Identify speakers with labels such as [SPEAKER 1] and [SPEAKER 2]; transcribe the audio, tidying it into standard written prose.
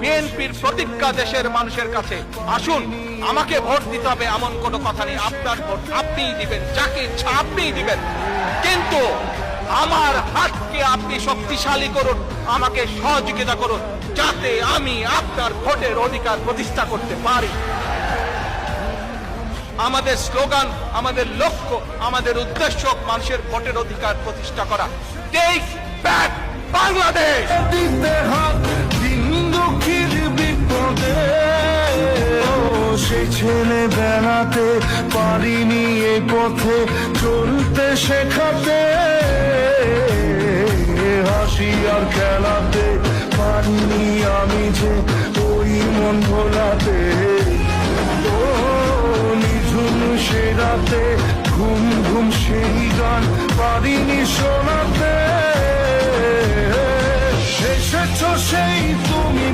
[SPEAKER 1] বিএনপির প্রতিজ্ঞা দেশের মানুষের কাছে। আসুন, আমাকে ভোট দিতে হবে এমন কোনো কথা নেই। আপনার ভোট আপনিই দিবেন, যাকে ইচ্ছা আপনিই দিবেন, কিন্তু আমার হাতকে আপনি শক্তিশালী করুন, আমাকে সহযোগিতা করুন, যাতে আমি আপনার ভোটের অধিকার প্রতিষ্ঠা করতে পারি। আমাদের স্লোগান, আমাদের লক্ষ্য, আমাদের উদ্দেশ্য মানুষের ভোটের অধিকার প্রতিষ্ঠা করা। Take back Bangladesh.
[SPEAKER 2] সেই ছেলে বেড়াতে পারিনি এই পথে চলতে শেখাতে, হাসি আর খেলাতে পারিনি আমি যে ওই মন ভোলাতে। নিঝুম সে রাতে ঘুম ঘুম সেই গান পারিনি শোনাতে। এসেছ সেই তুমি।